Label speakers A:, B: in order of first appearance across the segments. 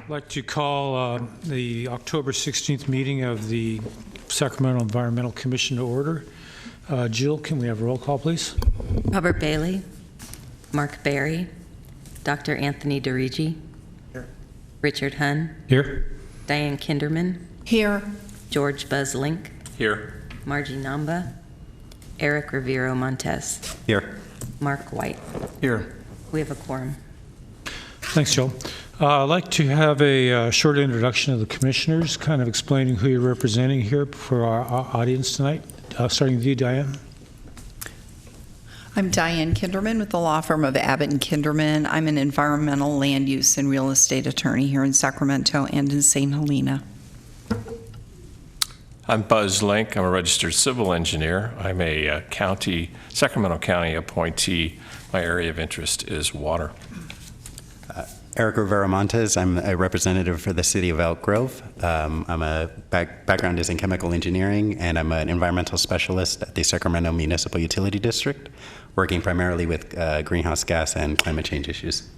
A: I'd like to call the October 16th meeting of the Sacramento Environmental Commission to order. Jill, can we have a roll call, please?
B: Robert Bailey, Mark Berry, Dr. Anthony DeRigi,
C: Here.
B: Richard Hunn,
A: Here.
B: Diane Kinderman,
D: Here.
B: George Buzzlink,
C: Here.
B: Margie Namba, Eric Rivero Montes,
C: Here.
B: Mark White.
C: Here.
B: We have a quorum.
A: Thanks, Jill. I'd like to have a short introduction of the commissioners, kind of explaining who you're representing here for our audience tonight. Starting with you, Diane.
D: I'm Diane Kinderman with the law firm of Abbott and Kinderman. I'm an environmental land use and real estate attorney here in Sacramento and in St. Helena.
E: I'm Buzz Link. I'm a registered civil engineer. I'm a Sacramento County appointee. My area of interest is water.
C: Eric Rivera Montes. I'm a representative for the City of Elk Grove. I'm a background is in chemical engineering, and I'm an environmental specialist at the Sacramento Municipal Utility District, working primarily with greenhouse gas and climate change issues.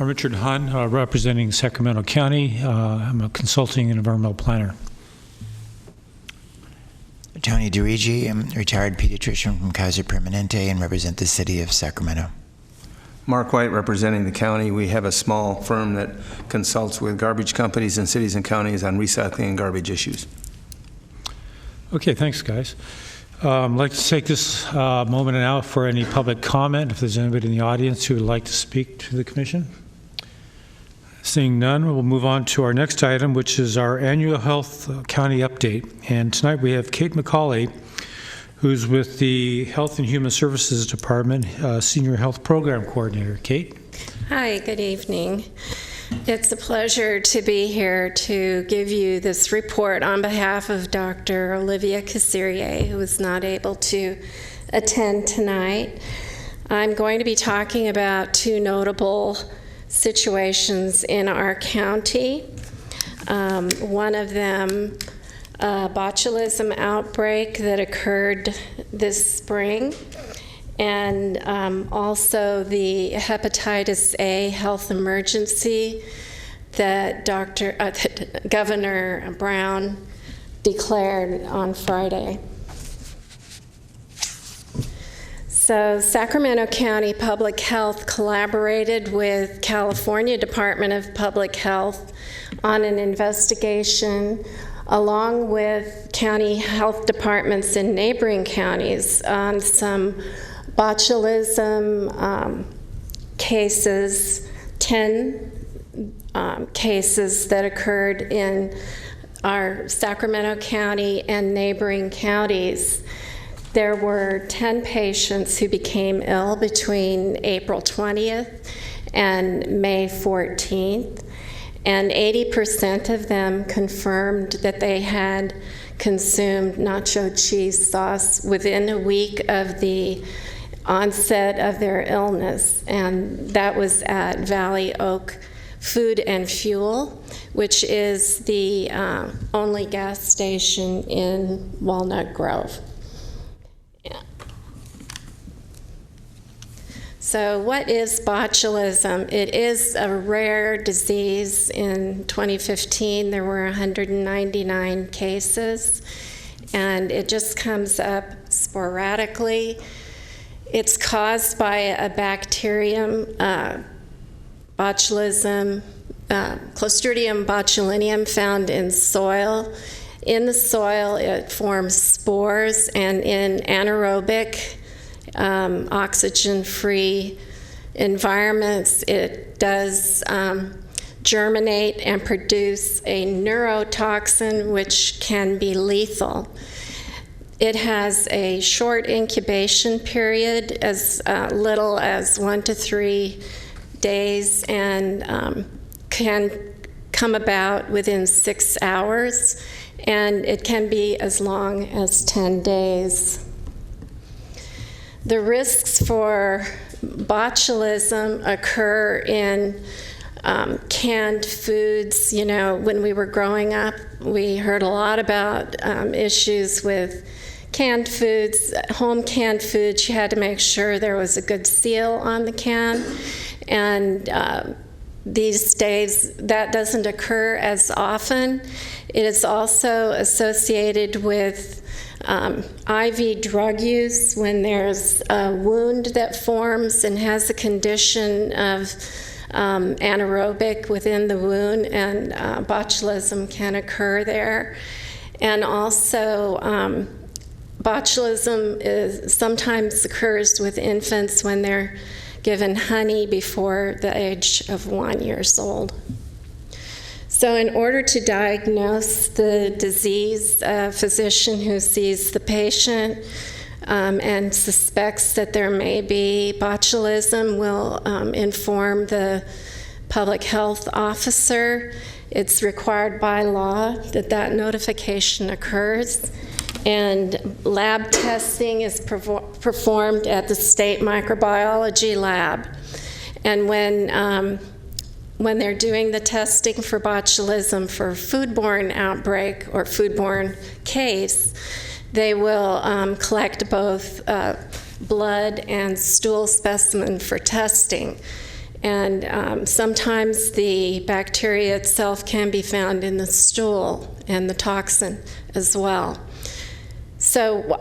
A: I'm Richard Hunn, representing Sacramento County. I'm a consulting and environmental planner.
F: Tony DeRigi. I'm a retired pediatrician from Kaiser Permanente and represent the City of Sacramento.
G: Mark White, representing the county. We have a small firm that consults with garbage companies in cities and counties on recycling and garbage issues.
A: Okay, thanks, guys. I'd like to take this moment now for any public comment, if there's anybody in the audience who would like to speak to the commission. Seeing none, we'll move on to our next item, which is our annual health county update. And tonight we have Kate McCauley, who's with the Health and Human Services Department, Senior Health Program Coordinator. Kate?
H: Hi, good evening. It's a pleasure to be here to give you this report on behalf of Dr. Olivia Cassirier, who is not able to attend tonight. I'm going to be talking about two notable situations in our county. One of them, a botulism outbreak that occurred this spring, and also the hepatitis A health emergency that Governor Brown declared on Friday. So Sacramento County Public Health collaborated with California Department of Public Health on an investigation along with county health departments in neighboring counties on some botulism cases, 10 cases that occurred in our Sacramento County and neighboring counties. There were 10 patients who became ill between April 20th and May 14th. And 80% of them confirmed that they had consumed nacho cheese sauce within a week of the onset of their illness. And that was at Valley Oak Food and Fuel, which is the only gas station in Walnut Grove. So what is botulism? It is a rare disease. In 2015, there were 199 cases, and it just comes up sporadically. It's caused by a bacterium, botulism, Clostridium botulinum, found in soil. In the soil, it forms spores, and in anaerobic, oxygen-free environments, it does germinate and produce a neurotoxin which can be lethal. It has a short incubation period, as little as 1 to 3 days, and can come about within 6 hours, and it can be as long as 10 days. The risks for botulism occur in canned foods. You know, when we were growing up, we heard a lot about issues with canned foods, home canned foods. You had to make sure there was a good seal on the can. And these days that doesn't occur as often. It is also associated with IV drug use when there's a wound that forms and has a condition of anaerobic within the wound, and botulism can occur there. And also, botulism sometimes occurs with infants when they're given honey before the age of 1 year old. So in order to diagnose the disease, a physician who sees the patient and suspects that there may be botulism will inform the public health officer. It's required by law that that notification occurs. And lab testing is performed at the state microbiology lab. And when they're doing the testing for botulism for foodborne outbreak or foodborne case, they will collect both blood and stool specimen for testing. And sometimes the bacteria itself can be found in the stool and the toxin as well. So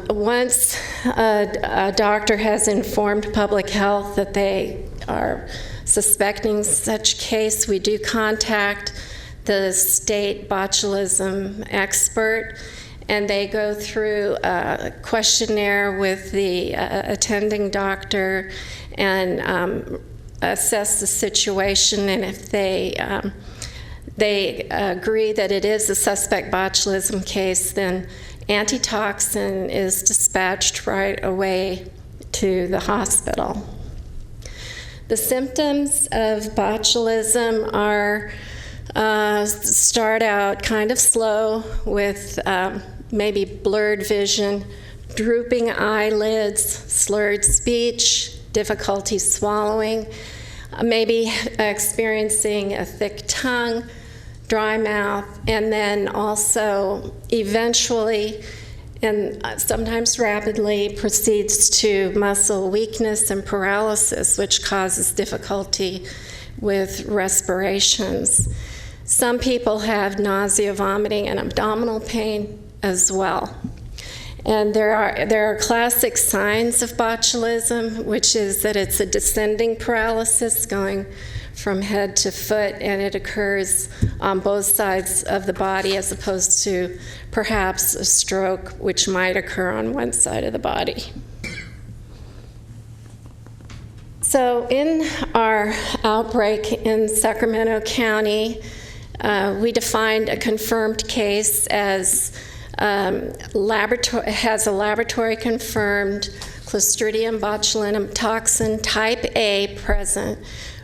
H: once a doctor has informed public health that they are suspecting such case, we do contact the state botulism expert, and they go through a questionnaire with the attending doctor and assess the situation, and if they agree that it is a suspect botulism case, then antitoxin is dispatched right away to the hospital. The symptoms of botulism are start out kind of slow with maybe blurred vision, drooping eyelids, slurred speech, difficulty swallowing, maybe experiencing a thick tongue, dry mouth, and then also eventually and sometimes rapidly proceeds to muscle weakness and paralysis, which causes difficulty with respirations. Some people have nausea, vomiting, and abdominal pain as well. And there are classic signs of botulism, which is that it's a descending paralysis going from head to foot, and it occurs on both sides of the body as opposed to perhaps a stroke, which might occur on one side of the body. So in our outbreak in Sacramento County, we defined a confirmed case as has a laboratory confirmed Clostridium botulinum toxin type A present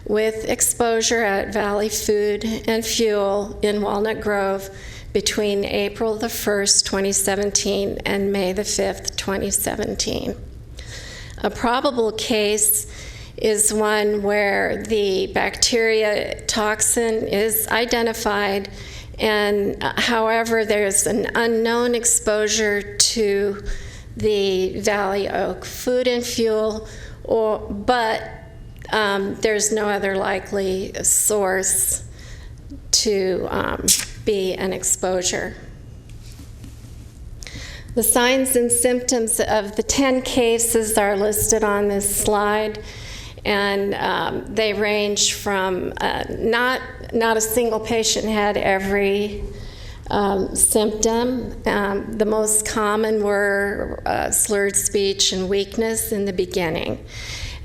H: with exposure at Valley Food and Fuel in Walnut Grove between April the 1st, 2017 and May the 5th, 2017. A probable case is one where the bacteria toxin is identified, and however, there's an unknown exposure to the Valley Oak Food and Fuel, but there's no other likely source to be an exposure. The signs and symptoms of the 10 cases are listed on this slide, and they range from not a single patient had every symptom. The most common were slurred speech and weakness in the beginning.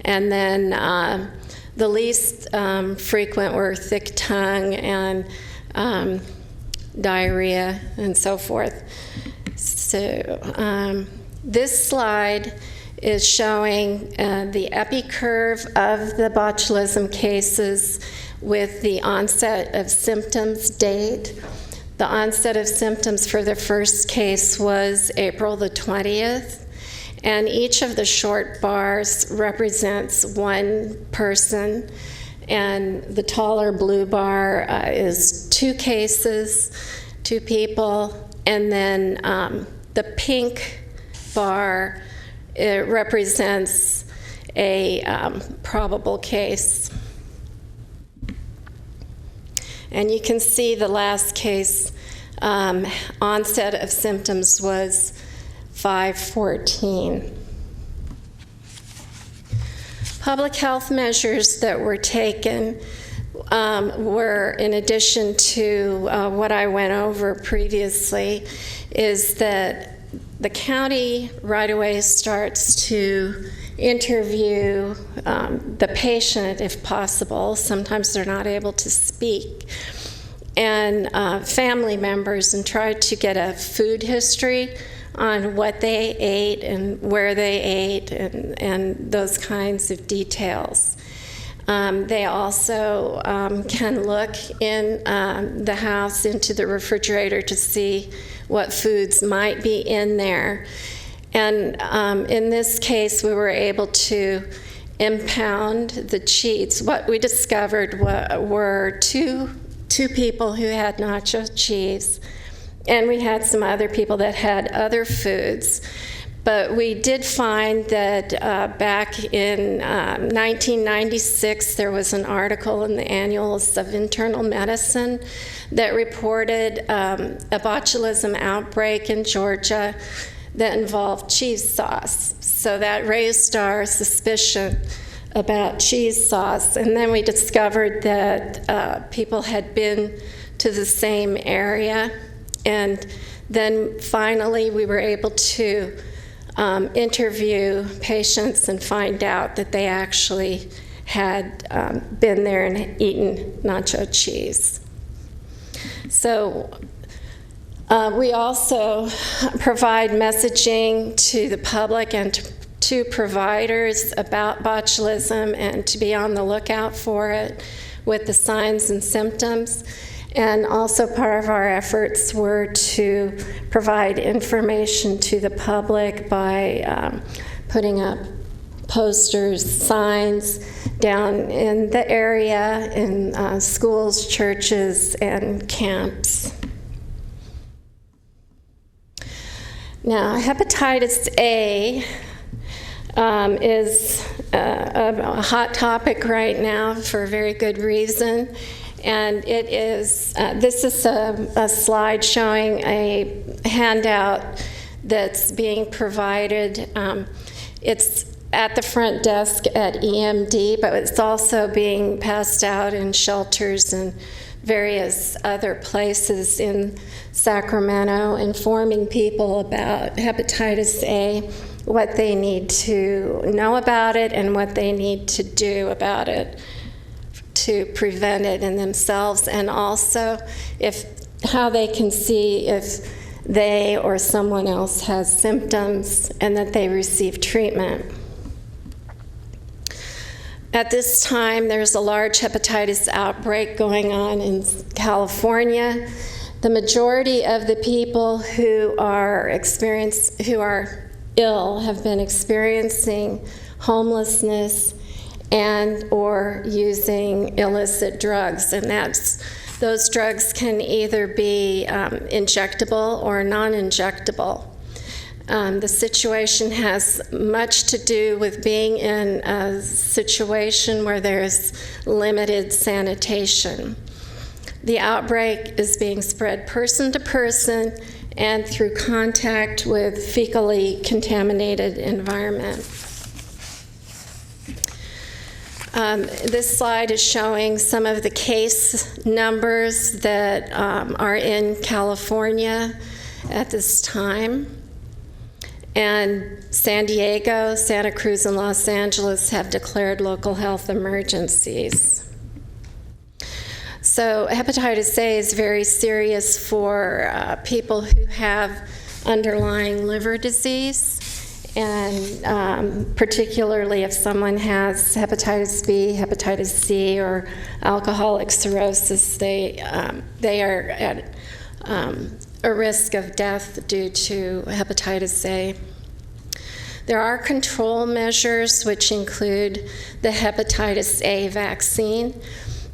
H: And then the least frequent were thick tongue and diarrhea and so forth. So this slide is showing the epicurve of the botulism cases with the onset of symptoms date. The onset of symptoms for the first case was April the 20th. And each of the short bars represents one person, and the taller blue bar is 2 cases, 2 people, and then the pink bar, it represents a probable case. And you can see the last case onset of symptoms was 5/14. Public health measures that were taken were, in addition to what I went over previously, is that the county right away starts to interview the patient if possible. Sometimes they're not able to speak. And family members, and try to get a food history on what they ate and where they ate and those kinds of details. They also can look in the house into the refrigerator to see what foods might be in there. And in this case, we were able to impound the cheese. What we discovered were two people who had nacho cheese, and we had some other people that had other foods. But we did find that back in 1996, there was an article in the Annals of Internal Medicine that reported a botulism outbreak in Georgia that involved cheese sauce. So that raised our suspicion about cheese sauce. And then we discovered that people had been to the same area. And then finally we were able to interview patients and find out that they actually had been there and eaten nacho cheese. So we also provide messaging to the public and to providers about botulism and to be on the lookout for it with the signs and symptoms. And also part of our efforts were to provide information to the public by putting up posters, signs down in the area, in schools, churches, and camps. Now, hepatitis A is a hot topic right now for a very good reason. And it is, this is a slide showing a handout that's being provided. It's at the front desk at EMD, but it's also being passed out in shelters and various other places in Sacramento, informing people about hepatitis A, what they need to know about it, and what they need to do about it to prevent it in themselves, and also how they can see if they or someone else has symptoms and that they receive treatment. At this time, there's a large hepatitis outbreak going on in California. The majority of the people who are ill have been experiencing homelessness and or using illicit drugs, and those drugs can either be injectable or non-injectable. The situation has much to do with being in a situation where there's limited sanitation. The outbreak is being spread person to person and through contact with fecally contaminated environment. This slide is showing some of the case numbers that are in California at this time. And San Diego, Santa Cruz, and Los Angeles have declared local health emergencies. So hepatitis A is very serious for people who have underlying liver disease. And particularly if someone has hepatitis B, hepatitis C, or alcoholic cirrhosis, they are at a risk of death due to hepatitis A. There are control measures which include the hepatitis A vaccine.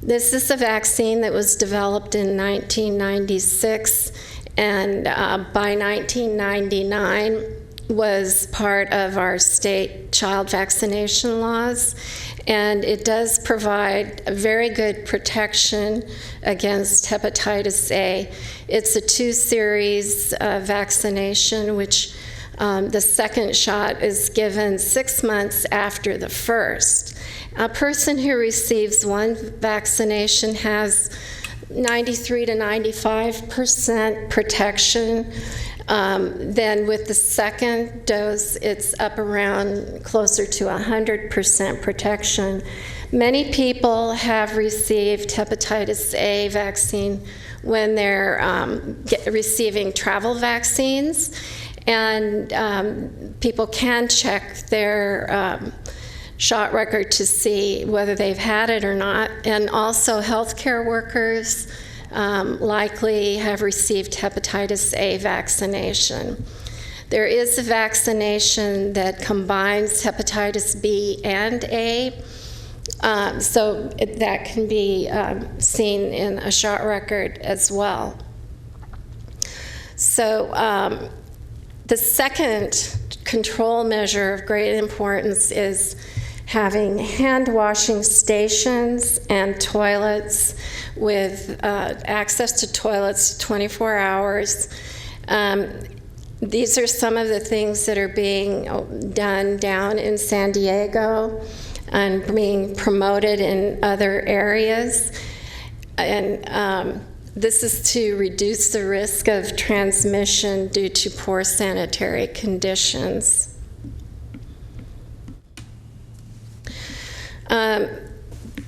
H: This is a vaccine that was developed in 1996, and by 1999, was part of our state child vaccination laws, and it does provide a very good protection against hepatitis A. It's a 2-series vaccination, which the second shot is given 6 months after the first. A person who receives one vaccination has 93 to 95% protection. Then with the second dose, it's up around closer to 100% protection. Many people have received hepatitis A vaccine when they're receiving travel vaccines, and people can check their shot record to see whether they've had it or not. And also healthcare workers likely have received hepatitis A vaccination. There is a vaccination that combines hepatitis B and A, so that can be seen in a shot record as well. So the second control measure of great importance is having hand washing stations and toilets with access to toilets 24 hours. These are some of the things that are being done down in San Diego and being promoted in other areas. And this is to reduce the risk of transmission due to poor sanitary conditions.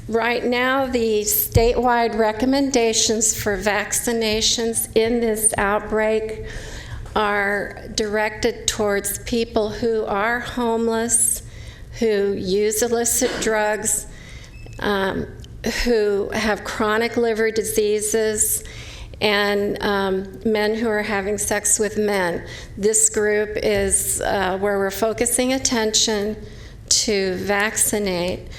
H: Right now, the statewide recommendations for vaccinations in this outbreak are directed towards people who are homeless, who use illicit drugs, who have chronic liver diseases, and men who are having sex with men. This group is where we're focusing attention to vaccinate.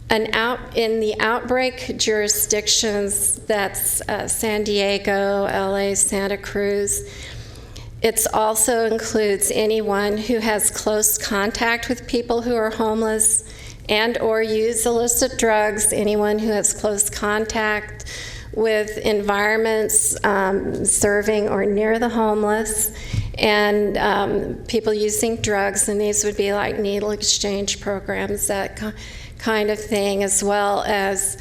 H: In the outbreak jurisdictions, that's San Diego, LA, Santa Cruz, it also includes anyone who has close contact with people who are homeless and or use illicit drugs, anyone who has close contact with environments serving or near the homeless, and people using drugs, and these would be like needle exchange programs, that kind of thing, as well as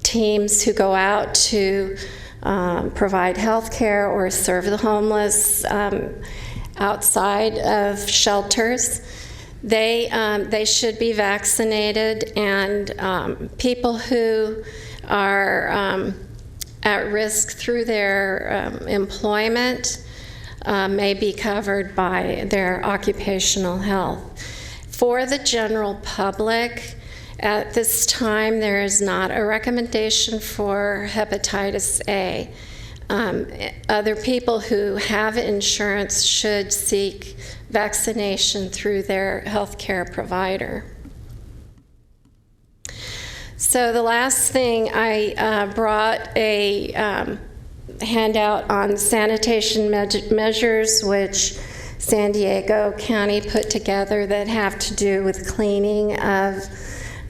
H: teams who go out to provide health care or serve the homeless outside of shelters. They should be vaccinated, and people who are at risk through their employment may be covered by their occupational health. For the general public, at this time, there is not a recommendation for hepatitis A. Other people who have insurance should seek vaccination through their healthcare provider. So the last thing, I brought a handout on sanitation measures, which San Diego County put together, that have to do with cleaning of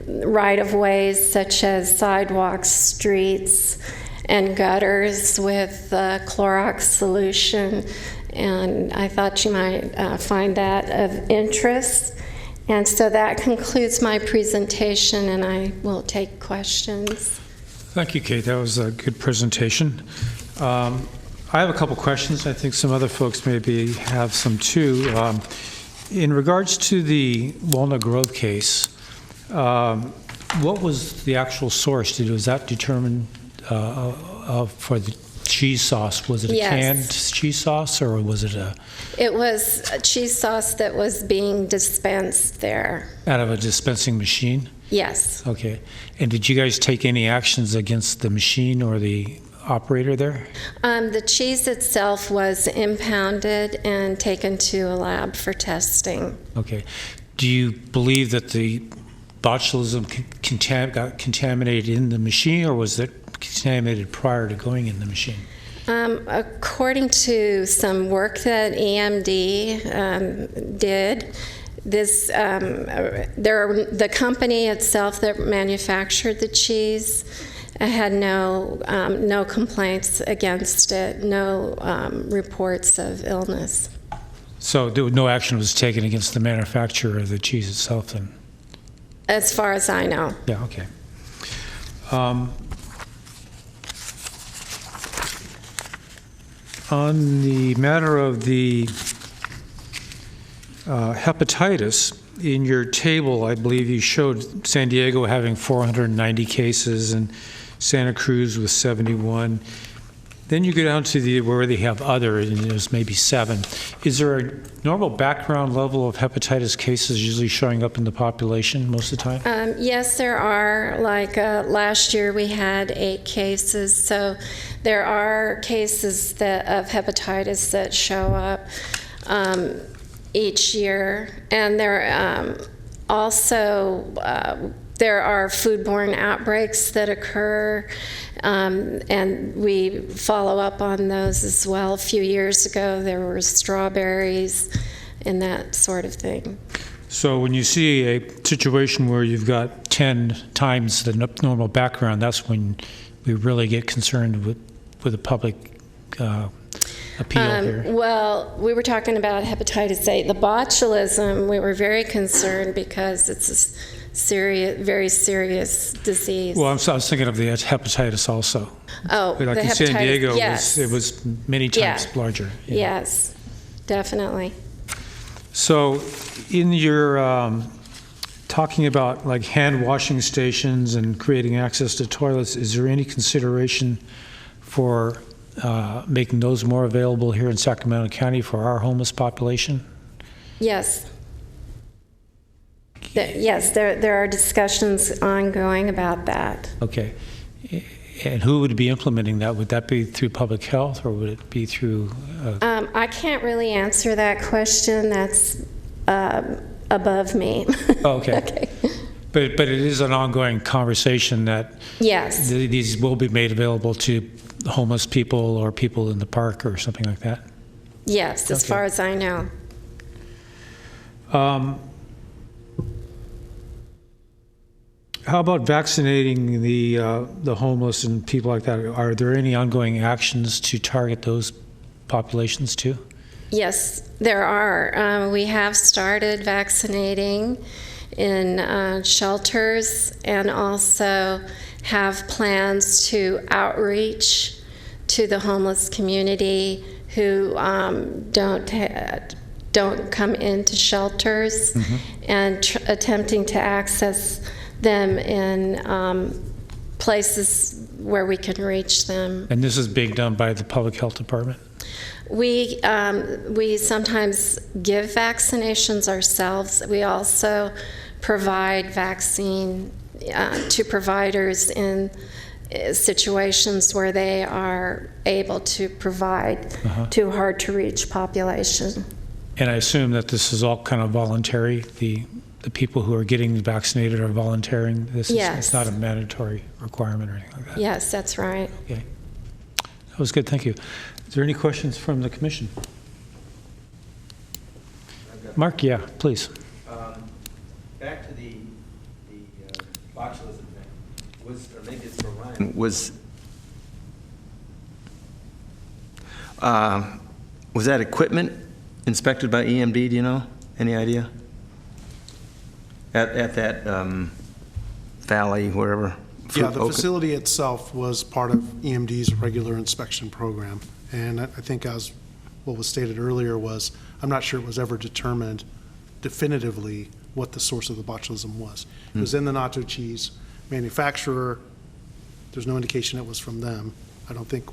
H: right-of-ways such as sidewalks, streets, and gutters with Clorox solution. And I thought you might find that of interest. And so that concludes my presentation, and I will take questions.
A: Thank you, Kate. That was a good presentation. I have a couple questions. I think some other folks maybe have some too. In regards to the Walnut Grove case, what was the actual source? Was that determined for the cheese sauce? Was it a canned cheese sauce, or was it a...
H: It was a cheese sauce that was being dispensed there.
A: Out of a dispensing machine?
H: Yes.
A: Okay. And did you guys take any actions against the machine or the operator there?
H: The cheese itself was impounded and taken to a lab for testing.
A: Okay. Do you believe that the botulism got contaminated in the machine, or was it contaminated prior to going in the machine?
H: According to some work that EMD did, The company itself that manufactured the cheese had no complaints against it, no reports of illness.
A: So no action was taken against the manufacturer of the cheese itself then?
H: As far as I know.
A: Yeah, okay. On the matter of the hepatitis, in your table, I believe you showed San Diego having 490 cases and Santa Cruz with 71. Then you go down to where they have other, and there's maybe 7. Is there a normal background level of hepatitis cases usually showing up in the population most of the time?
H: Yes, there are. Like last year, we had 8 cases. So there are cases of hepatitis that show up each year, and there also there are foodborne outbreaks that occur, and we follow up on those as well. A few years ago, there were strawberries and that sort of thing.
A: So when you see a situation where you've got 10 times the normal background, that's when we really get concerned with the public appeal here.
H: Well, we were talking about hepatitis A. The botulism, we were very concerned because it's a very serious disease.
A: Well, I was thinking of the hepatitis also.
H: Oh,
A: like
H: the
A: in San
H: hepatitis,
A: Diego,
H: yes.
A: it was many times larger. Yeah.
H: Yes, definitely.
A: So in your talking about like hand washing stations and creating access to toilets, is there any consideration for making those more available here in Sacramento County for our homeless population?
H: Yes. Yes, there are discussions ongoing about that.
A: Okay. And who would be implementing that? Would that be through public health, or would it be through?
H: I can't really answer that question. That's above me.
A: Oh, okay.
H: Okay.
A: But it is an ongoing conversation that
H: Yes.
A: these will be made available to homeless people or people in the park or something like that?
H: Yes, as
A: Okay.
H: far as I know.
A: How about vaccinating the homeless and people like that? Are there any ongoing actions to target those populations too?
H: Yes, there are. We have started vaccinating in shelters, and also have plans to outreach to the homeless community who don't come into shelters, and attempting to access them in places where we can reach them.
A: And this is being done by the Public Health Department?
H: We sometimes give vaccinations ourselves. We also provide vaccine to providers in situations where they are able to provide to a hard-to-reach population.
A: And I assume that this is all kind of voluntary? The people who are getting vaccinated are volunteering?
H: Yes.
A: It's not a mandatory requirement or anything like that?
H: Yes, that's right.
A: Okay. That was good, thank you. Is there any questions from the commission? Mark, yeah, please.
G: Back to the botulism thing, or maybe it's for Ryan, was that equipment inspected by EMD, do you know? Any idea? At that valley, wherever?
I: Yeah, the facility itself was part of EMD's regular inspection program. And I think as what was stated earlier was, I'm not sure it was ever determined definitively what the source of the botulism was. It was in the nacho cheese manufacturer. There's no indication it was from them. I don't think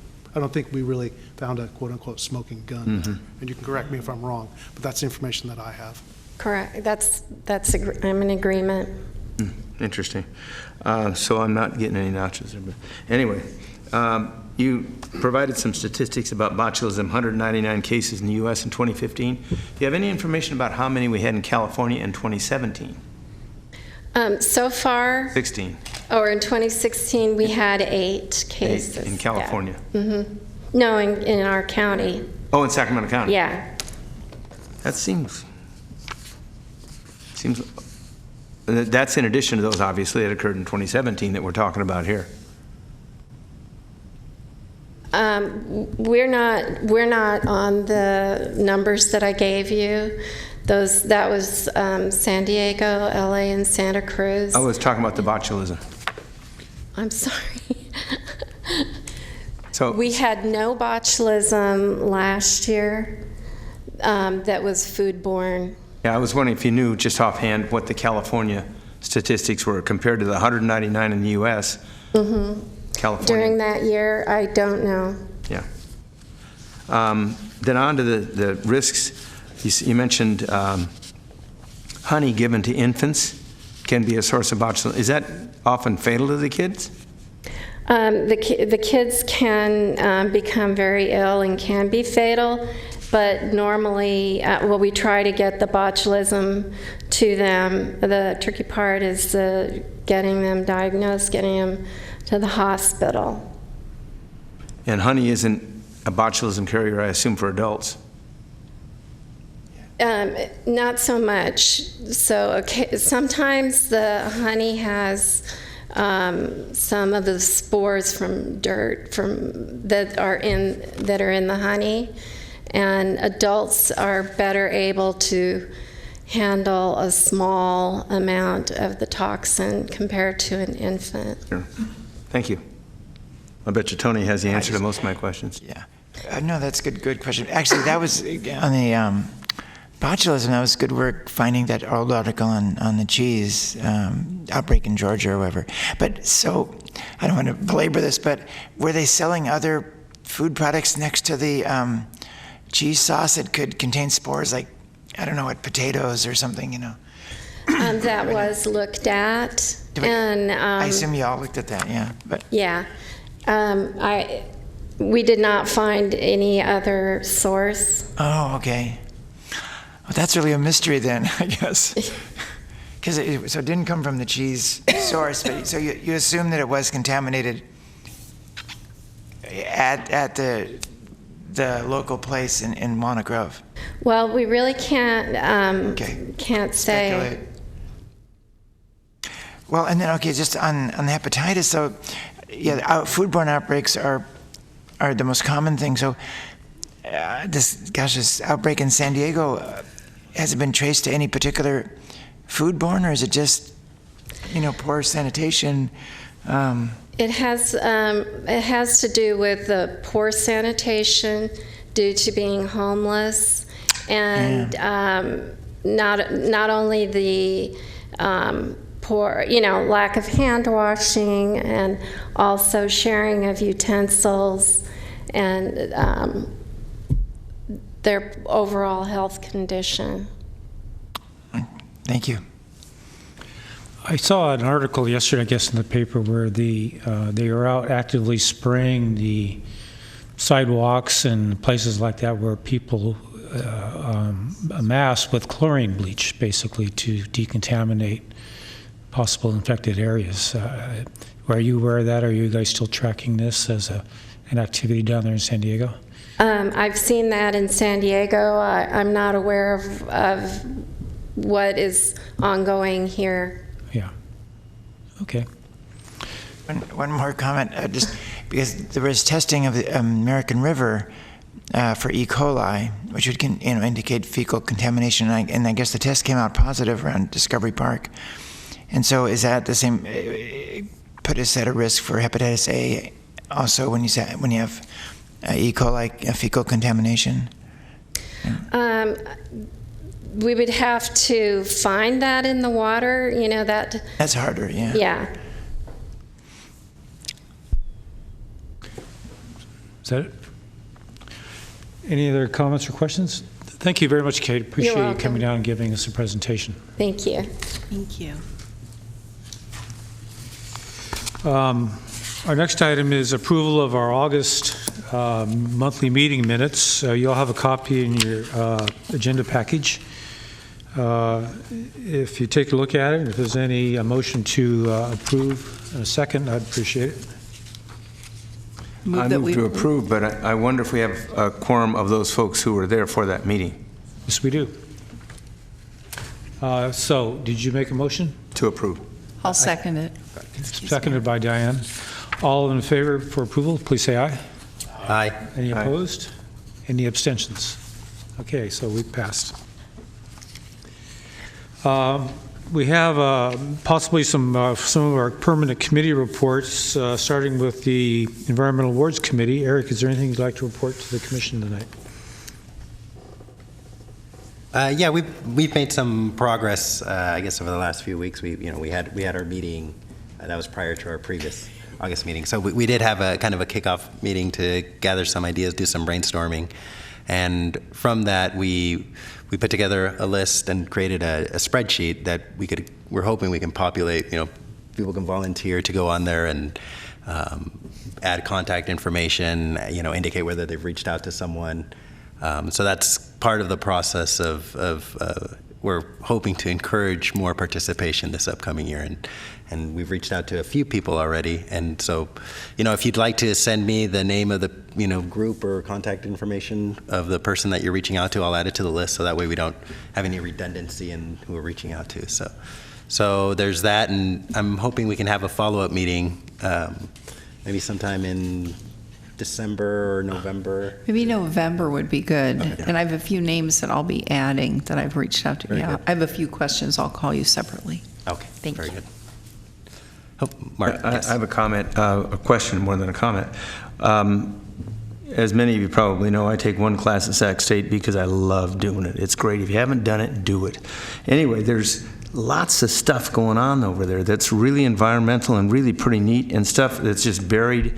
I: we really found a quote-unquote smoking gun there. And you can correct me if I'm wrong, but that's the information that I have.
H: Correct. I'm in agreement.
G: Interesting. So I'm not getting any nachos there. But anyway, you provided some statistics about botulism, 199 cases in the U.S. in 2015. Do you have any information about how many we had in California in 2017?
H: So far,
G: 16.
H: or in 2016, we had 8 cases.
G: 8 in California.
H: Yeah. No, in our county.
G: Oh, in Sacramento County.
H: Yeah.
G: That seems Seems, that's in addition to those, obviously, that occurred in 2017 that we're talking about here.
H: We're not on the numbers that I gave you. That was San Diego, LA, and Santa Cruz.
G: I was talking about the botulism.
H: I'm sorry.
G: So
H: We had no botulism last year that was foodborne.
G: yeah, I was wondering if you knew just offhand what the California statistics were compared to the 199 in the U.S. California.
H: During that year, I don't know.
G: Yeah. Then on to the risks. You mentioned honey given to infants can be a source of botulism. Is that often fatal to the kids?
H: The kids can become very ill and can be fatal, but normally, we try to get the botulism to them. The tricky part is getting them diagnosed, getting them to the hospital.
G: And honey isn't a botulism carrier, I assume, for adults.
H: Not so much. So sometimes the honey has some of the spores from dirt that are in the honey, and adults are better able to handle a small amount of the toxin compared to an infant.
G: Sure. Thank you. I bet you Tony has the answer to most of my questions.
F: Yeah. No, that's good question. Actually, that was on the botulism. That was good work finding that old article on the cheese outbreak in Georgia or wherever. But so, I don't want to belabor this, but were they selling other food products next to the cheese sauce that could contain spores, like, I don't know what, potatoes or something, you know?
H: That was looked at, and
F: I assume you all looked at that, yeah. But
H: yeah, we did not find any other source.
F: oh, okay. Well, that's really a mystery then, I guess. Because it didn't come from the cheese source, but so you assume that it was contaminated at the local place in Walnut Grove.
H: Well, we really can't say.
F: Speculate. Well, and then just on the hepatitis, so yeah, foodborne outbreaks are the most common thing. So this outbreak in San Diego, has it been traced to any particular foodborne, or is it just poor sanitation?
H: It has to do with the poor sanitation due to being homeless, and not only the poor, lack of hand washing, and also sharing of utensils, and their overall health condition.
F: Thank you.
A: I saw an article yesterday, I guess, in the paper where they were out actively spraying the sidewalks and places like that where people amass with chlorine bleach, basically, to decontaminate possible infected areas. Are you aware of that? Are you guys still tracking this as an activity down there in San Diego?
H: I've seen that in San Diego. I'm not aware of what is ongoing here.
A: Yeah. Okay.
F: One more comment, just because there was testing of the American River for E. coli, which would indicate fecal contamination, and I guess the test came out positive around Discovery Park. And so is that the same, put us at a risk for hepatitis A also when you have E. coli fecal contamination?
H: We would have to find that in the water, that.
F: That's harder, yeah.
H: Yeah.
A: Is that it? Any other comments or questions? Thank you very much, Kate. Appreciate you
H: welcome.
A: coming down and giving us a presentation.
H: Thank you.
B: Thank you.
A: Our next item is approval of our August monthly meeting minutes. You'll have a copy in your agenda package. If you take a look at it, if there's any motion to approve in a second, I'd appreciate it.
G: I move to approve, but I wonder if we have a quorum of those folks who were there for that meeting.
A: Yes, we do. So, did you make a motion?
G: To approve.
D: I'll second it.
A: Seconded by Diane. All in favor for approval, please say aye.
C: Aye.
A: Any
G: Aye.
A: opposed? Any abstentions? Okay, so we passed. We have possibly some of our permanent committee reports, starting with the Environmental Awards Committee. Eric, is there anything you'd like to report to the commission tonight?
C: Yeah, we've made some progress, I guess, over the last few weeks. We had our meeting that was prior to our previous August meeting. So we did have a kind of a kickoff meeting to gather some ideas, do some brainstorming, and from that we put together a list and created a spreadsheet that we're hoping we can populate. People can volunteer to go on there and add contact information. Indicate whether they've reached out to someone. So that's part of the process of we're hoping to encourage more participation this upcoming year, and we've reached out to a few people already. And so, if you'd like to send me the name of the group or contact information of the person that you're reaching out to, I'll add it to the list so that way we don't have any redundancy in who we're reaching out to. So there's that, and I'm hoping we can have a follow-up meeting maybe sometime in December or November.
D: Maybe November would be good.
C: Okay.
D: And I have a few names that I'll be adding that I've reached out to.
C: Very
D: Yeah,
C: good.
D: I have a few questions. I'll call you separately.
C: Okay,
D: Thank
C: very
D: you.
C: good. Oh, Mark,
G: I
C: yes.
G: have a comment, a question more than a comment. As many of you probably know, I take one class at Sac State because I love doing it. It's great. If you haven't done it, do it. Anyway, there's lots of stuff going on over there that's really environmental and really pretty neat, and stuff that's just buried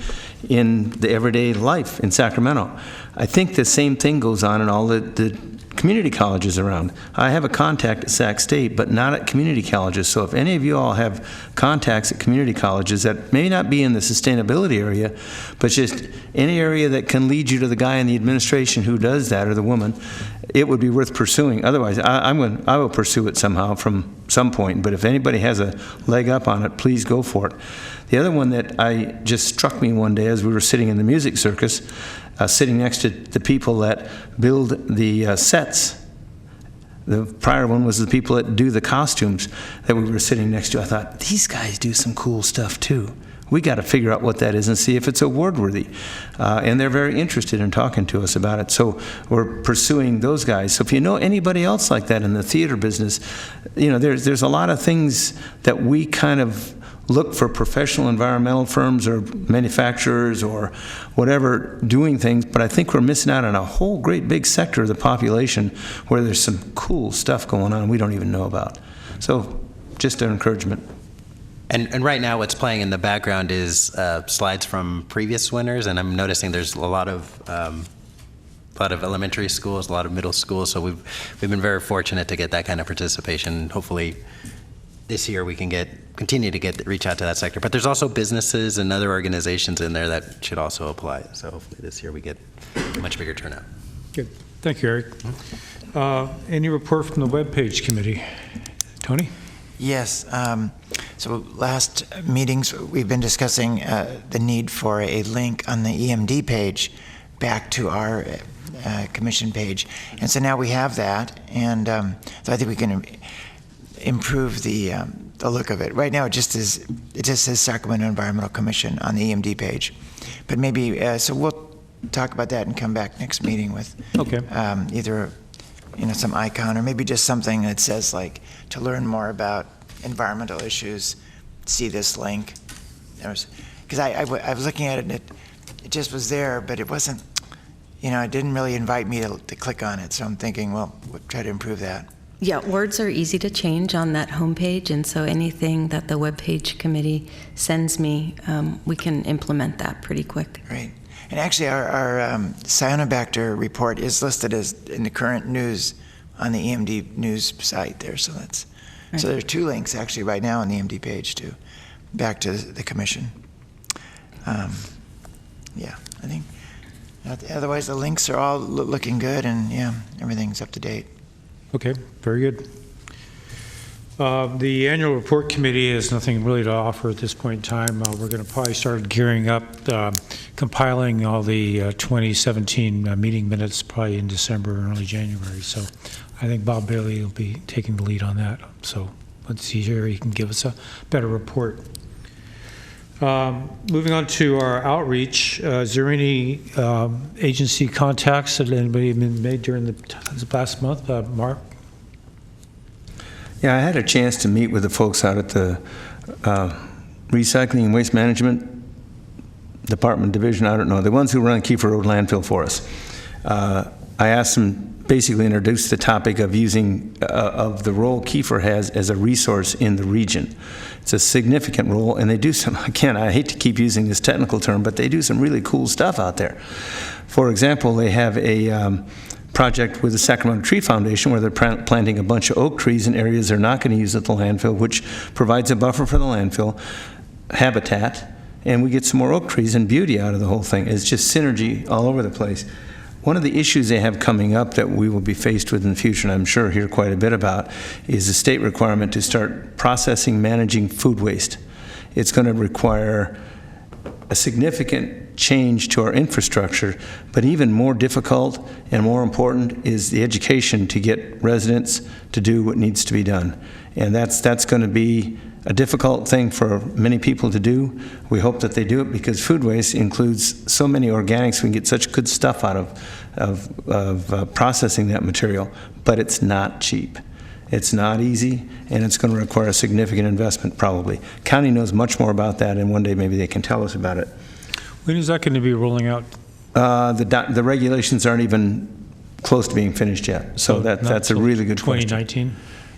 G: in the everyday life in Sacramento. I think the same thing goes on in all the community colleges around. I have a contact at Sac State, but not at community colleges. So if any of you all have contacts at community colleges that may not be in the sustainability area, but just any area that can lead you to the guy in the administration who does that, or the woman, it would be worth pursuing. Otherwise, I will pursue it somehow from some point. But if anybody has a leg up on it, please go for it. The other one that just struck me one day as we were sitting in the music circus, sitting next to the people that build the sets. The prior one was the people that do the costumes that we were sitting next to. I thought, these guys do some cool stuff too. We got to figure out what that is and see if it's award-worthy. And they're very interested in talking to us about it. So we're pursuing those guys. So if you know anybody else like that in the theater business, there's a lot of things that we kind of look for professional environmental firms or manufacturers or whatever doing things, but I think we're missing out on a whole great big sector of the population where there's some cool stuff going on we don't even know about. So just an encouragement.
C: And right now what's playing in the background is slides from previous winners, and I'm noticing there's a lot of elementary schools, a lot of middle schools, so we've been very fortunate to get that kind of participation. Hopefully this year we can continue to reach out to that sector. But there's also businesses and other organizations in there that should also apply. So hopefully this year we get a much bigger turnout.
A: Good. Thank you, Eric. Any report from the webpage committee? Tony?
F: Yes. So last meetings, we've been discussing the need for a link on the EMD page back to our commission page. And so now we have that. And so I think we can improve the look of it. Right now, it just says Sacramento Environmental Commission on the EMD page. But maybe, so we'll talk about that and come back next meeting with either some icon or maybe just something that says like, to learn more about environmental issues, see this link. Because I was looking at it and it just was there, but it wasn't, it didn't really invite me to click on it. So I'm thinking, well, we'll try to improve that.
B: Yeah, words are easy to change on that homepage, and so anything that the webpage committee sends me, we can implement that pretty quick.
F: Right. And actually, our cyanobacter report is listed as in the current news on the EMD news site there. So that's
B: right.
F: So there are two links actually right now on the EMD page too, back to the commission. Yeah, I think. Otherwise, the links are all looking good, and yeah, everything's up to date.
A: Okay, very good. The annual report committee has nothing really to offer at this point in time. We're going to probably start gearing up, compiling all the 2017 meeting minutes probably in December and early January. So I think Bob Bailey will be taking the lead on that. So let's see here, he can give us a better report. Moving on to our outreach, is there any agency contacts that anybody been made during the past month? Mark?
G: Yeah, I had a chance to meet with the folks out at the Recycling and Waste Management Department Division, I don't know, the ones who run Kiefer Road landfill for us. I asked them, basically introduced the topic of using, of the role Kiefer has as a resource in the region. It's a significant role, and they do some, again, I hate to keep using this technical term, but they do some really cool stuff out there. For example, they have a project with the Sacramento Tree Foundation where they're planting a bunch of oak trees in areas they're not going to use at the landfill, which provides a buffer for the landfill habitat, and we get some more oak trees and beauty out of the whole thing. It's just synergy all over the place. One of the issues they have coming up that we will be faced with in the future, and I'm sure hear quite a bit about, is a state requirement to start processing, managing food waste. It's going to require a significant change to our infrastructure, but even more difficult and more important is the education to get residents to do what needs to be done. And that's going to be a difficult thing for many people to do. We hope that they do it because food waste includes so many organics. We can get such good stuff out of processing that material, but it's not cheap. It's not easy, and it's going to require a significant investment probably. County knows much more about that, and one day maybe they can tell us about it.
A: When is that going to be rolling out?
G: The regulations aren't even close to being finished yet, so that's a really good question.
A: 2019?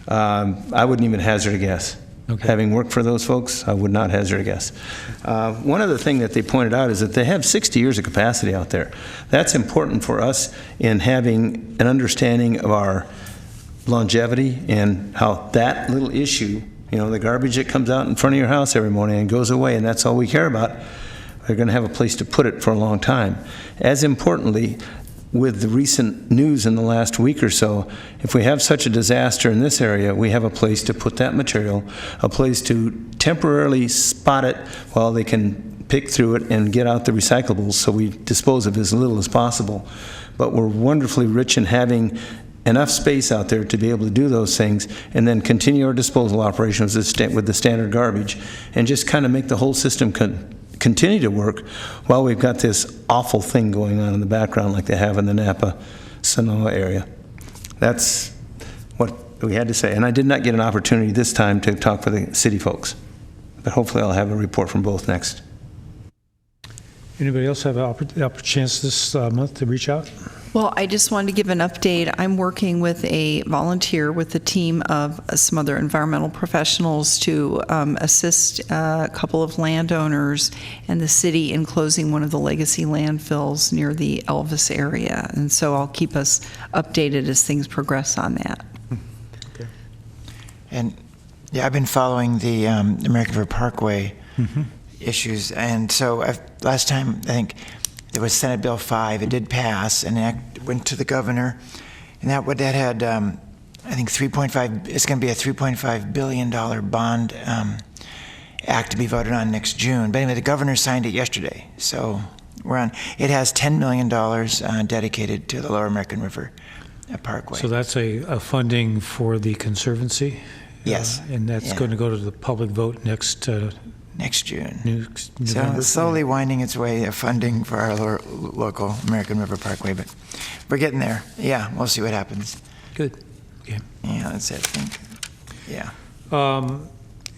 G: I wouldn't even hazard a guess.
A: Okay.
G: Having worked for those folks, I would not hazard a guess. One other thing that they pointed out is that they have 60 years of capacity out there. That's important for us in having an understanding of our longevity and how that little issue, you know, the garbage that comes out in front of your house every morning and goes away, and that's all we care about, they're going to have a place to put it for a long time. As importantly, with the recent news in the last week or so, if we have such a disaster in this area, we have a place to put that material, a place to temporarily spot it while they can pick through it and get out the recyclables so we dispose of as little as possible. But we're wonderfully rich in having enough space out there to be able to do those things and then continue our disposal operations with the standard garbage and just kind of make the whole system continue to work while we've got this awful thing going on in the background like they have in the Napa, Sonoma area. That's what we had to say. And I did not get an opportunity this time to talk with the city folks, but hopefully I'll have a report from both next.
A: Anybody else have a chance this month to reach out?
D: Well, I just wanted to give an update. I'm working with a volunteer with a team of some other environmental professionals to assist a couple of landowners and the city in closing one of the legacy landfills near the Elvis area. And so I'll keep us updated as things progress on that.
A: Okay.
F: And yeah, I've been following the American River Parkway issues. And so last time, I think, there was Senate Bill 5. It did pass, and it went to the governor. And that had, I think, 3.5. It's going to be a $3.5 billion bond act to be voted on next June. But anyway, the governor signed it yesterday, so we're on. It has $10 million dedicated to the Lower American River Parkway.
A: So that's a funding for the Conservancy?
F: Yes.
A: And that's going to go to the public vote next
F: June.
A: November.
F: So slowly winding its way of funding for our local American River Parkway, but we're getting there. Yeah, we'll see what happens.
A: Good. Okay.
F: Yeah, that's it. I think. Yeah.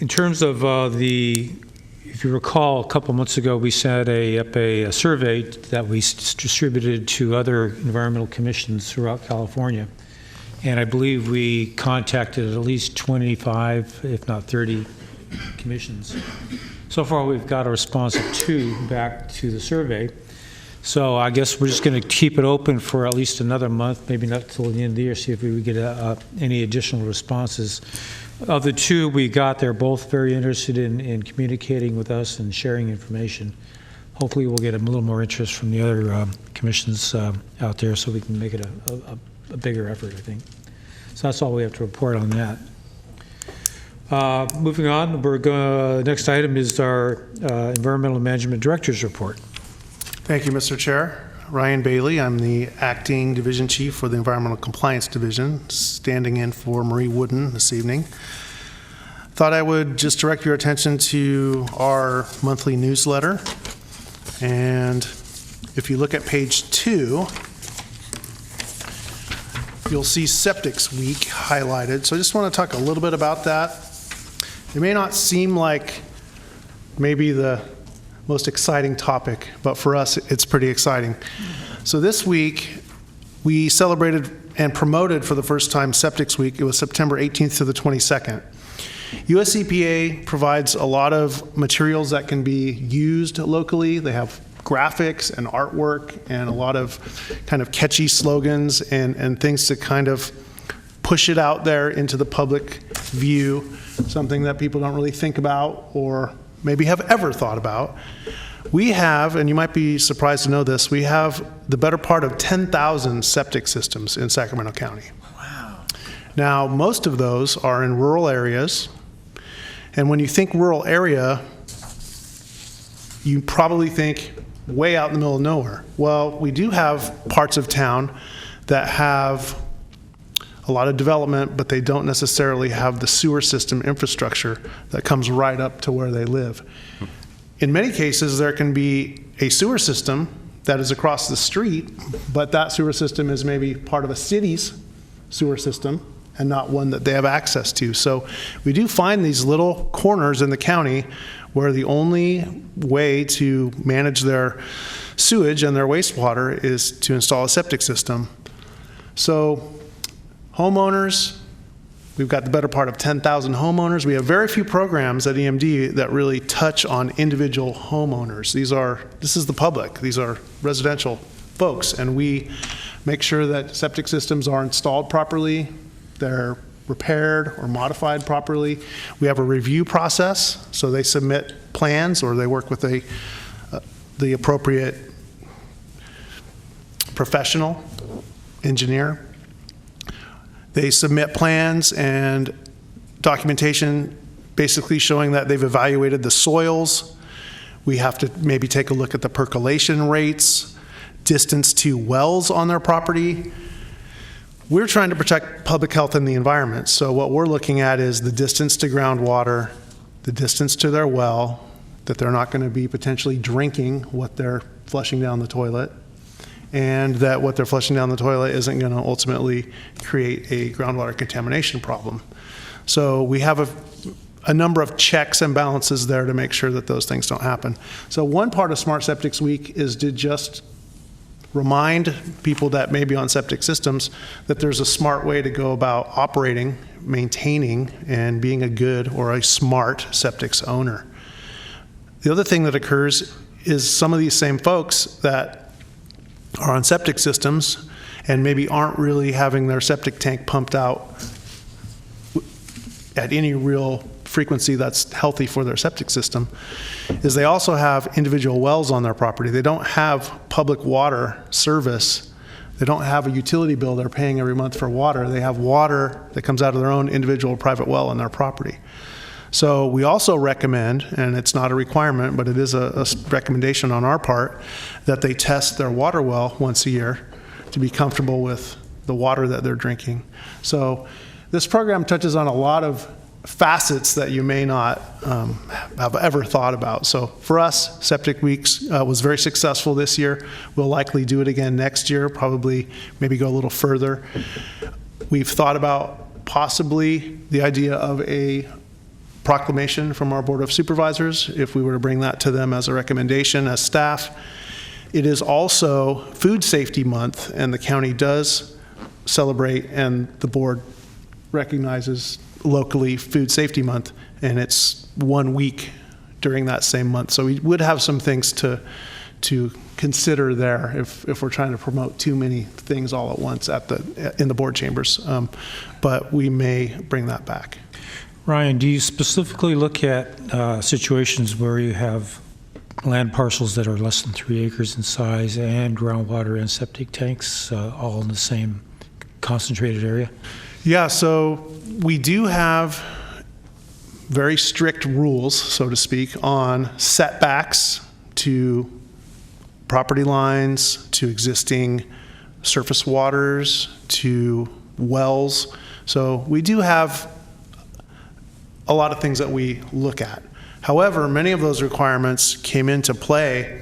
A: In terms of if you recall, a couple months ago, we sent a survey that we distributed to other environmental commissions throughout California. And I believe we contacted at least 25, if not 30, commissions. So far, we've got a response of 2 back to the survey. So I guess we're just going to keep it open for at least another month, maybe not till the end of the year, see if we would get any additional responses. Of the 2 we got, they're both very interested in communicating with us and sharing information. Hopefully, we'll get a little more interest from the other commissions out there so we can make it a bigger effort, I think. So that's all we have to report on that. Moving on, next item is our Environmental Management Director's report.
I: Thank you, Mr. Chair. Ryan Bailey, I'm the Acting Division Chief for the Environmental Compliance Division, standing in for Marie Wooden this evening. Thought I would just direct your attention to our monthly newsletter. And if you look at page 2, you'll see Septics Week highlighted. So I just want to talk a little bit about that. It may not seem like maybe the most exciting topic, but for us, it's pretty exciting. So this week, we celebrated and promoted for the first time Septics Week. It was September 18th to the 22nd. US EPA provides a lot of materials that can be used locally. They have graphics and artwork and a lot of kind of catchy slogans and things to kind of push it out there into the public view, something that people don't really think about or maybe have ever thought about. We have, and you might be surprised to know this, we have the better part of 10,000 septic systems in Sacramento County.
F: Wow.
I: Now, most of those are in rural areas, and when you think rural area, you probably think way out in the middle of nowhere. Well, we do have parts of town that have a lot of development, but they don't necessarily have the sewer system infrastructure that comes right up to where they live. In many cases, there can be a sewer system that is across the street, but that sewer system is maybe part of a city's sewer system and not one that they have access to. So we do find these little corners in the county where the only way to manage their sewage and their wastewater is to install a septic system. So homeowners, we've got the better part of 10,000 homeowners. We have very few programs at EMD that really touch on individual homeowners. This is the public. These are residential folks, and we make sure that septic systems are installed properly, they're repaired or modified properly. We have a review process, so they submit plans or they work with the appropriate professional engineer. They submit plans and documentation basically showing that they've evaluated the soils. We have to maybe take a look at the percolation rates, distance to wells on their property. We're trying to protect public health and the environment. So what we're looking at is the distance to groundwater, the distance to their well, that they're not going to be potentially drinking what they're flushing down the toilet, and that what they're flushing down the toilet isn't going to ultimately create a groundwater contamination problem. So we have a number of checks and balances there to make sure that those things don't happen. So one part of Smart Septics Week is to just remind people that may be on septic systems that there's a smart way to go about operating, maintaining, and being a good or a smart septics owner. The other thing that occurs is some of these same folks that are on septic systems and maybe aren't really having their septic tank pumped out at any real frequency that's healthy for their septic system, is they also have individual wells on their property. They don't have public water service. They don't have a utility bill they're paying every month for water. They have water that comes out of their own individual private well on their property. So we also recommend, and it's not a requirement, but it is a recommendation on our part, that they test their water well once a year to be comfortable with the water that they're drinking. So this program touches on a lot of facets that you may not have ever thought about. So for us, Septic Weeks was very successful this year. We'll likely do it again next year, probably maybe go a little further. We've thought about possibly the idea of a proclamation from our Board of Supervisors, if we were to bring that to them as a recommendation as staff. It is also Food Safety Month, and the county does celebrate, and the board recognizes locally Food Safety Month, and it's 1 week during that same month. So we would have some things to consider there if we're trying to promote too many things all at once in the board chambers, but we may bring that back.
A: Ryan, do you specifically look at situations where you have land parcels that are less than 3 acres in size and groundwater and septic tanks all in the same concentrated area?
I: Yeah, so we do have very strict rules, so to speak, on setbacks to property lines, to existing surface waters, to wells. So we do have a lot of things that we look at. However, many of those requirements came into play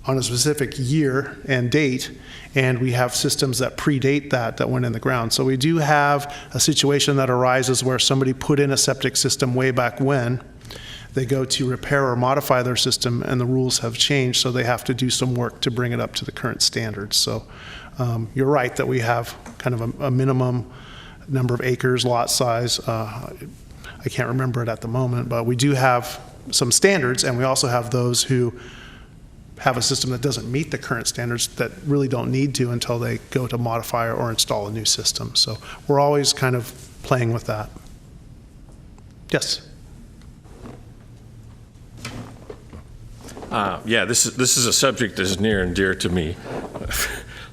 I: on a specific year and date, and we have systems that predate that went in the ground. So we do have a situation that arises where somebody put in a septic system way back when. They go to repair or modify their system, and the rules have changed, so they have to do some work to bring it up to the current standards. So you're right that we have kind of a minimum number of acres, lot size. I can't remember it at the moment, but we do have some standards, and we also have those who have a system that doesn't meet the current standards that really don't need to until they go to modify or install a new system. So we're always kind of playing with that. Yes.
E: Yeah, this is a subject that is near and dear to me.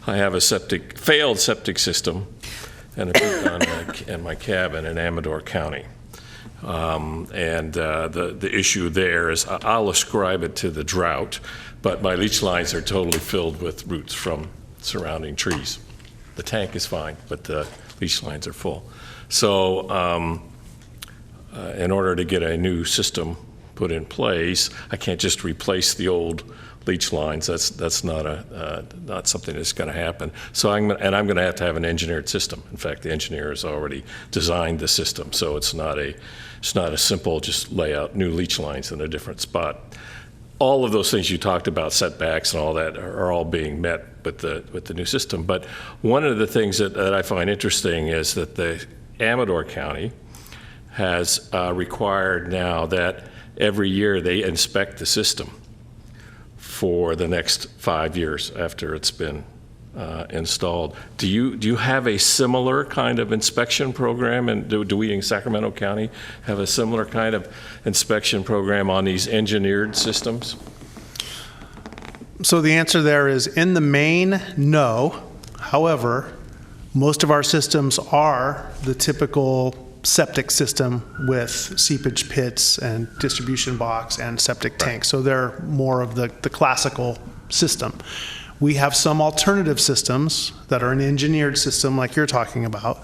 E: I have a failed septic system and a leak in my cabin in Amador County. The issue there is I'll ascribe it to the drought, but my leach lines are totally filled with roots from surrounding trees. The tank is fine, but the leach lines are full. So in order to get a new system put in place, I can't just replace the old leach lines. That's not something that's going to happen. So I'm going to have an engineered system. In fact, the engineer has already designed the system, so it's not a simple just lay out new leach lines in a different spot. All of those things you talked about, setbacks and all that, are all being met with the new system. But one of the things that I find interesting is that the Amador County has required now that every year they inspect the system for the next 5 years after it's been installed. Do you have a similar kind of inspection program, and do we in Sacramento County have a similar kind of inspection program on these engineered systems?
I: So the answer there is, in the main, no. However, most of our systems are the typical septic system with seepage pits and distribution box and septic tanks. So they're more of the classical system. We have some alternative systems that are an engineered system like you're talking about,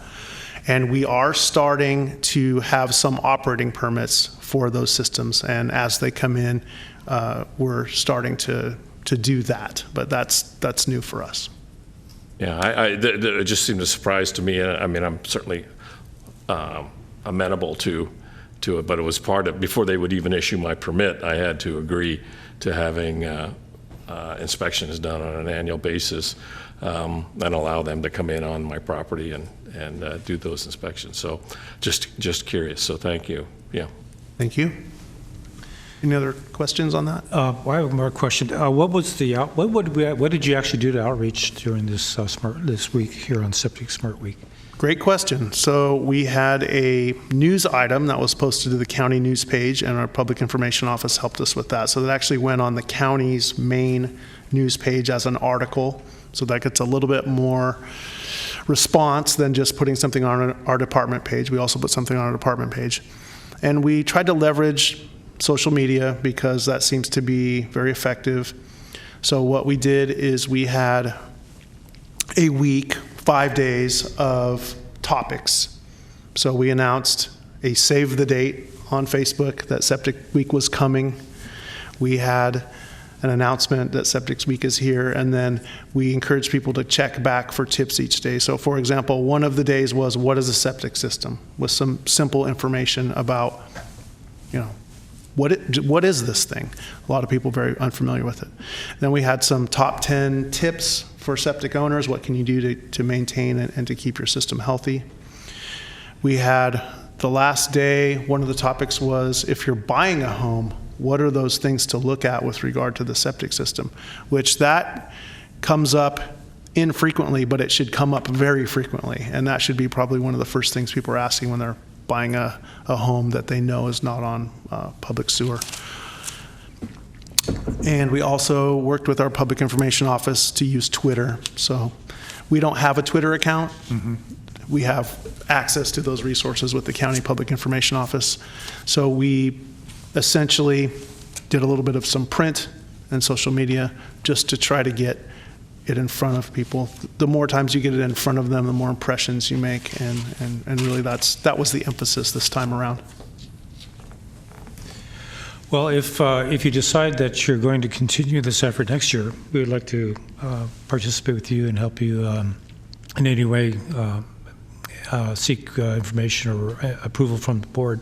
I: and we are starting to have some operating permits for those systems, and as they come in, we're starting to do that, but that's new for us.
E: Yeah, it just seemed a surprise to me. I mean, I'm certainly amenable to it, but it was part of, before they would even issue my permit, I had to agree to having inspections done on an annual basis and allow them to come in on my property and do those inspections. So just curious, so thank you. Yeah.
I: Thank you. Any other questions on that?
A: I have one more question. What did you actually do to outreach during this week here on Septic Smart Week?
I: Great question. So we had a news item that was posted to the county news page, and our public information office helped us with that. So that actually went on the county's main news page as an article. So that gets a little bit more response than just putting something on our department page. We also put something on our department page. And we tried to leverage social media because that seems to be very effective. So what we did is we had a week, 5 days of topics. So we announced a save the date on Facebook that Septic Week was coming. We had an announcement that Septic Week is here, and then we encourage people to check back for tips each day. So for example, one of the days was, what is a septic system? With some simple information about, what is this thing? A lot of people very unfamiliar with it. Then we had some top 10 tips for septic owners. What can you do to maintain and to keep your system healthy? We had the last day, one of the topics was, if you're buying a home, what are those things to look at with regard to the septic system? Which that comes up infrequently, but it should come up very frequently. And that should be probably one of the first things people are asking when they're buying a home that they know is not on public sewer. And we also worked with our public information office to use Twitter. So we don't have a Twitter account. we have access to those resources with the County Public Information Office. So we essentially did a little bit of some print and social media just to try to get it in front of people. The more times you get it in front of them, the more impressions you make, and really that was the emphasis this time around.
A: Well, if you decide that you're going to continue this effort next year, we would like to participate with you and help you in any way seek information or approval from the board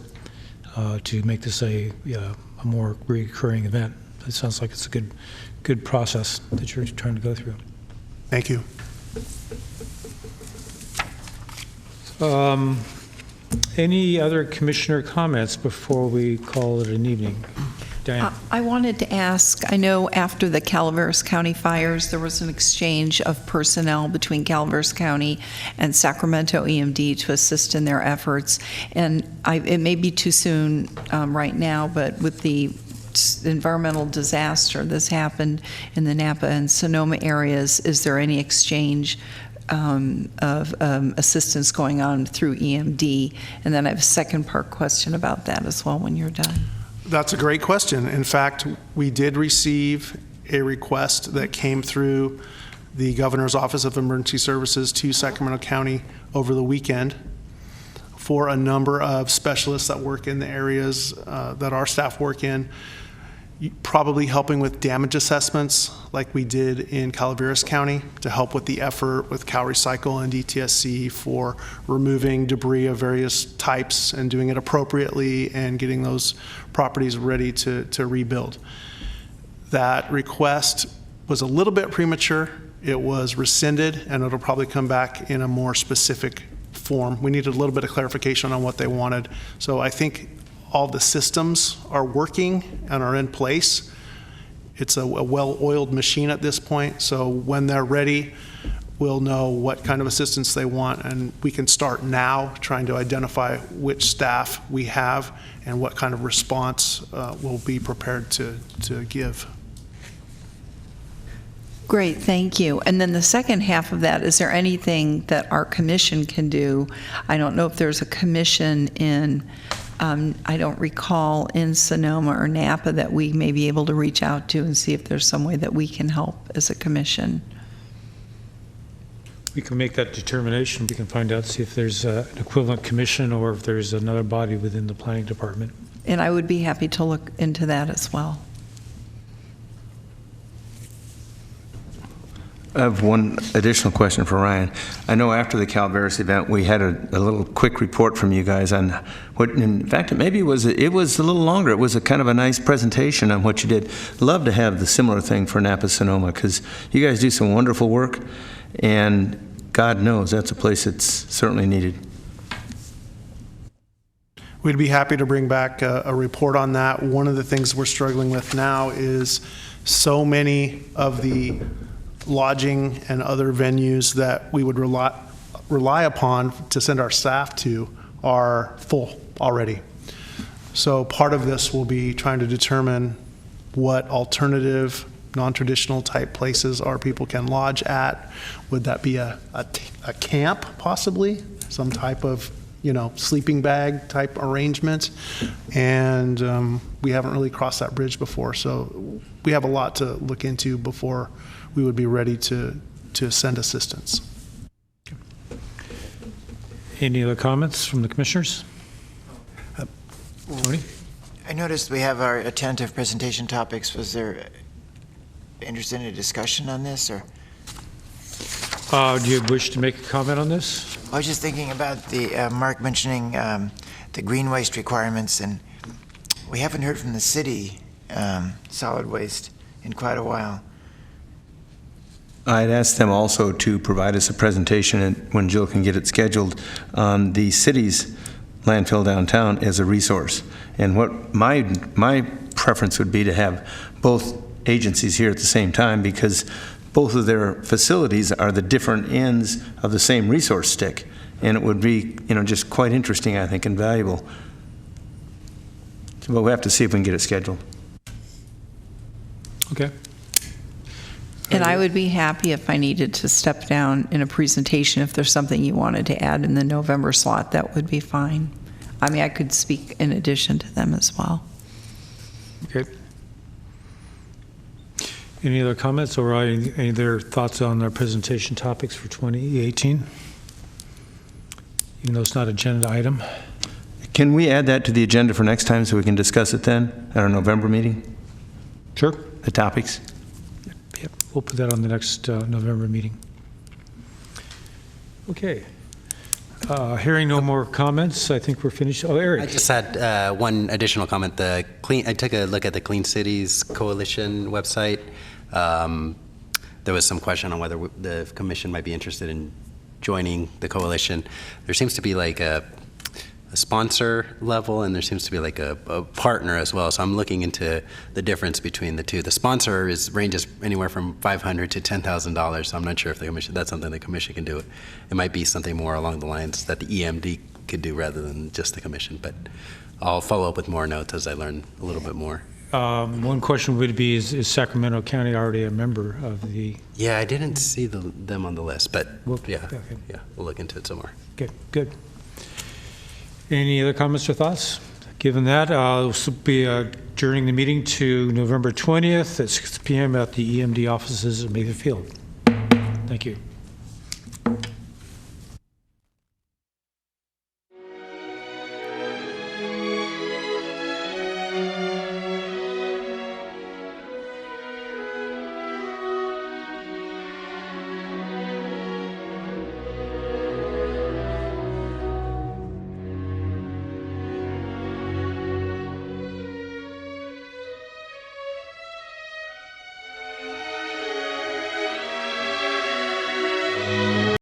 A: to make this a more recurring event. It sounds like it's a good process that you're trying to go through.
I: Thank you.
A: Any other commissioner comments before we call it an evening? Diane?
D: I wanted to ask, I know after the Calaveras County fires, there was an exchange of personnel between Calaveras County and Sacramento EMD to assist in their efforts. And it may be too soon right now, but with the environmental disaster that's happened in the Napa and Sonoma areas, is there any exchange of assistance going on through EMD? And then I have a second part question about that as well when you're done.
I: That's a great question. In fact, we did receive a request that came through the Governor's Office of Emergency Services to Sacramento County over the weekend for a number of specialists that work in the areas that our staff work in, probably helping with damage assessments like we did in Calaveras County to help with the effort with Cal Recycle and DTSC for removing debris of various types and doing it appropriately and getting those properties ready to rebuild. That request was a little bit premature. It was rescinded, and it'll probably come back in a more specific form. We needed a little bit of clarification on what they wanted. So I think all the systems are working and are in place. It's a well-oiled machine at this point, so when they're ready, we'll know what kind of assistance they want, and we can start now trying to identify which staff we have and what kind of response we'll be prepared to give.
D: Great, thank you. And then the second half of that, is there anything that our commission can do? I don't know if there's a commission in I don't recall in Sonoma or Napa that we may be able to reach out to and see if there's some way that we can help as a commission.
A: We can make that determination. We can find out, see if there's an equivalent commission or if there's another body within the planning department.
D: And I would be happy to look into that as well.
G: I have one additional question for Ryan. I know after the Calaveras event, we had a little quick report from you guys on what, in fact, it was a little longer. It was a kind of a nice presentation on what you did. Love to have the similar thing for Napa Sonoma, because you guys do some wonderful work, and God knows that's a place that's certainly needed.
I: We'd be happy to bring back a report on that. One of the things we're struggling with now is so many of the lodging and other venues that we would rely upon to send our staff to are full already. So part of this will be trying to determine what alternative, non-traditional type places our people can lodge at. Would that be a camp, possibly? Some type of, sleeping bag type arrangement? And we haven't really crossed that bridge before, so we have a lot to look into before we would be ready to send assistance.
A: Any other comments from the commissioners? Tony?
F: I noticed we have our attentive presentation topics. Was there interest in a discussion on this, or?
A: Do you wish to make a comment on this?
F: I was just thinking about the Mark mentioning the green waste requirements, and we haven't heard from the city solid waste in quite a while.
G: I'd asked them also to provide us a presentation, and when Jill can get it scheduled, on the city's landfill downtown as a resource. And what my preference would be to have both agencies here at the same time, because both of their facilities are the different ends of the same resource stick, and it would be just quite interesting, I think, and valuable. But we have to see if we can get it scheduled.
A: Okay.
D: And I would be happy if I needed to step down in a presentation. If there's something you wanted to add in the November slot, that would be fine. I mean, I could speak in addition to them as well.
A: Okay. Any other comments or any other thoughts on our presentation topics for 2018? Even though it's not an agenda item.
G: Can we add that to the agenda for next time so we can discuss it then at our November meeting?
A: Sure.
G: The topics?
A: Yep, we'll put that on the next November meeting. Okay. Hearing no more comments, I think we're finished. Oh, Eric.
C: I just had one additional comment. I took a look at the Clean Cities Coalition website. There was some question on whether the commission might be interested in joining the coalition. There seems to be like a sponsor level, and there seems to be like a partner as well. So I'm looking into the difference between the two. The sponsor ranges anywhere from $500 to $10,000. So I'm not sure if that's something the commission can do. It might be something more along the lines that the EMD could do rather than just the commission. But I'll follow up with more notes as I learn a little bit more.
A: One question would be: Is Sacramento County already a member of the?
C: Yeah, I didn't see them on the list, but yeah, we'll look into it some more.
A: Okay, good. Any other comments or thoughts? Given that, we'll be adjourning the meeting to November 20th at 6 p.m. at the EMD offices at Mayfield. Thank you.